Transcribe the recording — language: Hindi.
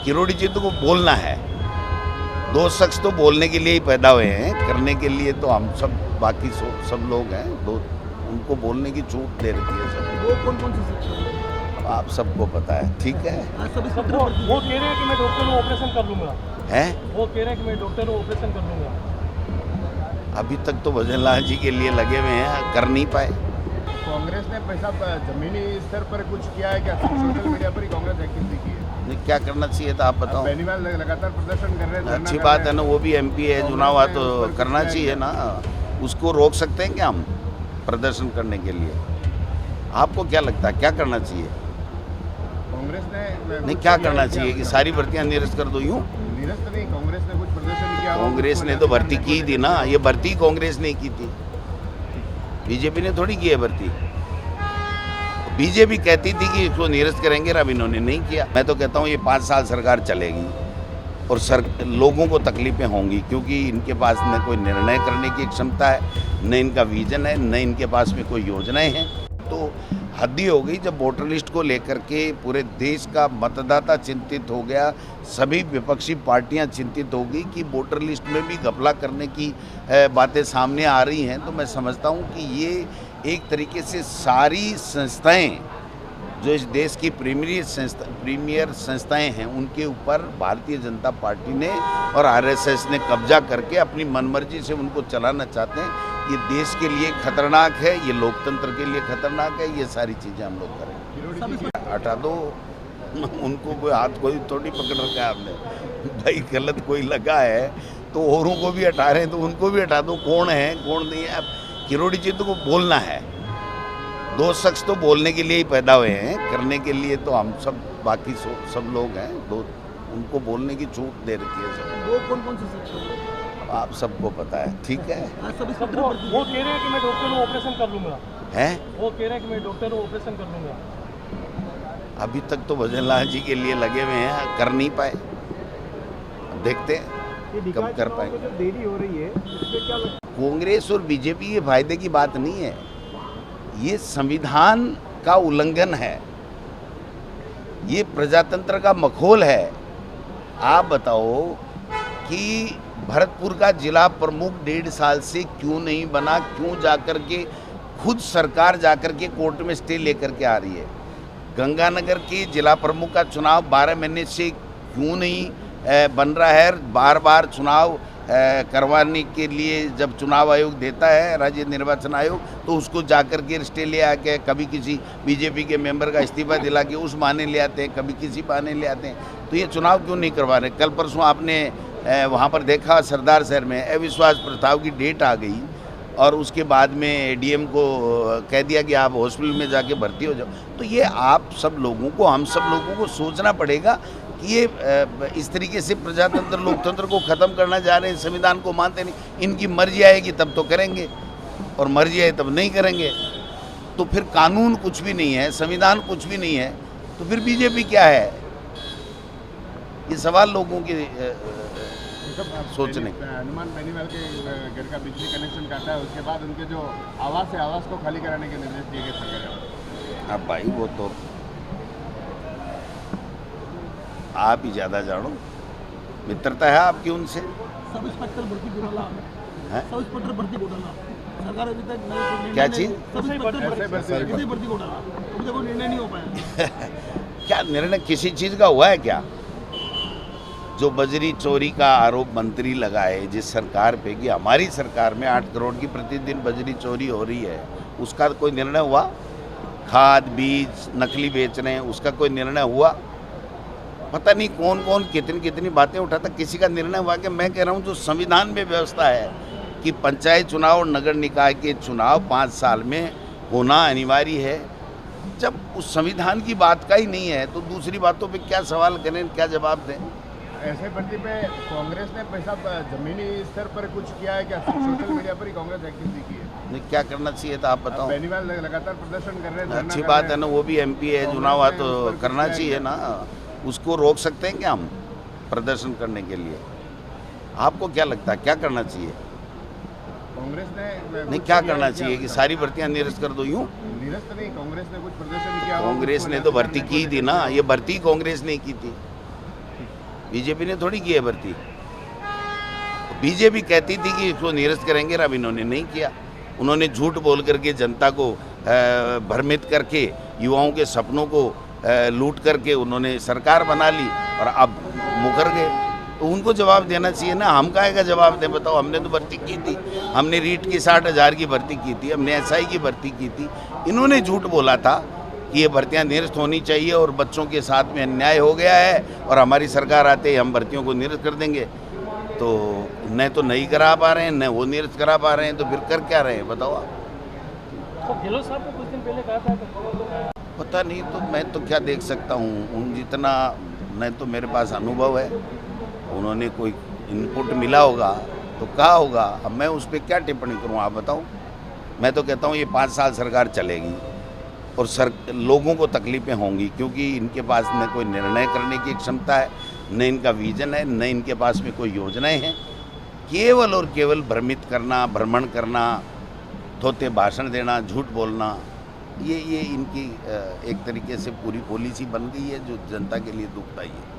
किरोड़ी जी को बोलना है। दो शख्स तो बोलने के लिए ही पैदा हुए हैं, करने के लिए तो हम सब बाकी सब लोग हैं। दो उनको बोलने की छूट दे रखी है सब। वो कौन सी शिक्षा है? आप सबको पता है, ठीक है। वो कह रहे हैं कि मैं डॉक्टर हूँ, ऑपरेशन कर लूँगा। हैं? वो कह रहे हैं कि मैं डॉक्टर हूँ, ऑपरेशन कर लूँगा। अभी तक तो भजन लाल जी के लिए लगे हुए हैं, कर नहीं पाए। कांग्रेस ने पैसा जमीनी स्तर पर कुछ किया है क्या? सोशल मीडिया पर ही कांग्रेस एक्टिविटी की है। नहीं, क्या करना चाहिए था आप बताओ। बेनीवाल लगातार प्रदर्शन कर रहे हैं। अच्छी बात है ना, वो भी एमपी है, चुनाव तो करना चाहिए ना। उसको रोक सकते हैं क्या हम प्रदर्शन करने के लिए? आपको क्या लगता है क्या करना चाहिए? कांग्रेस ने नहीं, क्या करना चाहिए कि सारी भर्तियां निरस्त कर दो? यूँ निरस्त नहीं, कांग्रेस ने कुछ प्रदर्शन किया। कांग्रेस ने तो भर्ती की थी ना, ये भर्ती कांग्रेस ने की थी, बीजेपी ने थोड़ी की है भर्ती। बीजेपी कहती थी कि इसको निरस्त करेंगे, अब इन्होंने नहीं किया। मैं तो कहता हूँ ये 5 साल सरकार चलेगी और लोगों को तकलीफें होंगी, क्योंकि इनके पास न कोई निर्णय करने की क्षमता है, न इनका विजन है, न इनके पास में कोई योजनाएं हैं। तो हद ही हो गई जब वोटर लिस्ट को लेकर के पूरे देश का मतदाता चिंतित हो गया, सभी विपक्षी पार्टियां चिंतित हो गई कि वोटर लिस्ट में भी घपला करने की बातें सामने आ रही हैं। तो मैं समझता हूं कि ये एक तरीके से सारी संस्थाएं जो इस देश की प्रीमियर संस्थाएं हैं उनके ऊपर भारतीय जनता पार्टी ने और आरएसएस ने कब्जा करके अपनी मनमर्जी से उनको चलाना चाहते हैं। ये देश के लिए खतरनाक है, ये लोकतंत्र के लिए खतरनाक है। ये सारी चीज़ें हम लोग करें। हटा दो उनको, कोई हाथ कोई थोड़ी पकड़ रखा है आपने। भाई गलत कोई लगा है तो औरों को भी हटा रहे हैं, तो उनको भी हटा दो। कौन है कौन नहीं है? अब किरोड़ी जी को बोलना है। दो शख्स तो बोलने के लिए ही पैदा हुए हैं, करने के लिए तो हम सब बाकी सब लोग हैं। दो उनको बोलने की छूट दे रखी है सब। वो कौन सी शिक्षा है? आप सबको पता है, ठीक है। वो कह रहे हैं कि मैं डॉक्टर हूँ, ऑपरेशन कर लूँगा। हैं? वो कह रहे हैं कि मैं डॉक्टर हूँ, ऑपरेशन कर लूँगा। अभी तक तो भजन लाल जी के लिए लगे हुए हैं, कर नहीं पाए। अब देखते हैं कब कर पाएंगे। देरी हो रही है, इसमें क्या लगता है? कांग्रेस और बीजेपी ये फायदे की बात नहीं है, ये संविधान का उल्लंघन है, ये प्रजातंत्र का मखौल है। आप बताओ कि भरतपुर का जिला प्रमुख 1.5 साल से क्यों नहीं बना? क्यों जाकर के खुद सरकार जाकर के कोर्ट में स्टे लेकर के आ रही है? गंगानगर के जिला प्रमुख का चुनाव 12 महीने से क्यों नहीं बन रहा है? बार बार चुनाव करवाने के लिए जब चुनाव आयोग देता है, राज्य निर्वाचन आयोग, तो उसको जाकर के स्टे ले आके कभी किसी बीजेपी के मेंबर का इस्तीफा दिला के उस बहाने ले आते हैं, कभी किसी बहाने ले आते हैं। तो ये चुनाव क्यों नहीं करवा रहे? कल परसों आपने वहाँ पर देखा सरदार शहर में अविश्वास प्रस्ताव की डेट आ गई और उसके बाद में एडीएम को कह दिया कि आप हॉस्पिटल में जाके भर्ती हो जाओ। तो ये आप सब लोगों को, हम सब लोगों को सोचना पड़ेगा कि ये इस तरीके से प्रजातंत्र लोकतंत्र को ख़त्म करना चाह रहे हैं। संविधान को मानते नहीं। इनकी मर्जी आएगी तब तो करेंगे और मर्जी आए तब नहीं करेंगे। तो फिर कानून कुछ भी नहीं है, संविधान कुछ भी नहीं है, तो फिर बीजेपी क्या है? ये सवाल लोगों के सोचने। हनुमान बेनीवाल के घर का बिजली कनेक्शन काटा है, उसके बाद उनके जो आवास है, आवास को खाली कराने के निर्देश दिए गए सरकार। अब भाई वो तो आप ही ज़्यादा जानो, मित्रता है आपकी उनसे। सब इंस्पेक्टर भर्ती घोटाला हैं? सब इंस्पेक्टर भर्ती घोटाला सरकार अभी तक नहीं। क्या चीज़? सब इंस्पेक्टर भर्ती घोटाला अभी तक कोई निर्णय नहीं हो पाया। क्या निर्णय किसी चीज़ का हुआ है क्या? जो बजरी चोरी का आरोप मंत्री लगाए जिस सरकार पे कि हमारी सरकार में 8 करोड़ की प्रतिदिन बजरी चोरी हो रही है, उसका कोई निर्णय हुआ? खाद बीज नकली बेच रहे हैं, उसका कोई निर्णय हुआ? पता नहीं कौन कौन कितनी कितनी बातें उठाता, किसी का निर्णय हुआ? कि मैं कह रहा हूँ जो संविधान में व्यवस्था है कि पंचायत चुनाव और नगर निकाय के चुनाव 5 साल में होना अनिवार्य है, जब उस संविधान की बात का ही नहीं है तो दूसरी बातों पे क्या सवाल करें, क्या जवाब दें? ऐसे भर्ती पे कांग्रेस ने पैसा जमीनी स्तर पर कुछ किया है क्या? सोशल मीडिया पर ही कांग्रेस एक्टिविटी की है। नहीं, क्या करना चाहिए था आप बताओ। बेनीवाल लगातार प्रदर्शन कर रहे हैं। अच्छी बात है ना, वो भी एमपी है, चुनाव तो करना चाहिए ना। उसको रोक सकते हैं क्या हम प्रदर्शन करने के लिए? आपको क्या लगता है क्या करना चाहिए? कांग्रेस ने नहीं, क्या करना चाहिए कि सारी भर्तियां निरस्त कर दो? यूँ निरस्त नहीं, कांग्रेस ने कुछ प्रदर्शन किया। कांग्रेस ने तो भर्ती की थी ना, ये भर्ती कांग्रेस ने की थी। बीजेपी ने थोड़ी की है भर्ती। बीजेपी कहती थी कि इसको निरस्त करेंगे, अब इन्होंने नहीं किया। उन्होंने झूठ बोल करके जनता को भ्रमित करके युवाओं के सपनों को लूट करके उन्होंने सरकार बना ली और अब मुकर गए। तो उनको जवाब देना चाहिए ना, हम काहे का जवाब दें? बताओ, हमने तो भर्ती की थी, हमने रीट की 60,000 की भर्ती की थी, हमने एसआई की भर्ती की थी। इन्होंने झूठ बोला था कि ये भर्तियां निरस्त होनी चाहिए और बच्चों के साथ में अन्याय हो गया है और हमारी सरकार आते ही हम भर्तियों को निरस्त कर देंगे। तो न तो नहीं करा पा रहे हैं, न वो निरस्त करा पा रहे हैं, तो फिर कर क्या रहे हैं बताओ आप? तो गहलोत साहब ने कुछ दिन पहले कहा था पता नहीं, तो मैं तो क्या देख सकता हूँ, उन जितना न तो मेरे पास अनुभव है, उन्होंने कोई इनपुट मिला होगा तो कहा होगा। अब मैं उस पर क्या टिप्पणी करूँ आप बताओ? मैं तो कहता हूँ ये 5 साल सरकार चलेगी और लोगों को तकलीफ़ें होंगी, क्योंकि इनके पास न कोई निर्णय करने की क्षमता है, न इनका विजन है, न इनके पास में कोई योजनाएं हैं। केवल और केवल भ्रमित करना, भ्रमण करना, थोते भाषण देना, झूठ बोलना, ये इनकी एक तरीके से पूरी पॉलिसी बन गई है जो जनता के लिए दुखदायी है।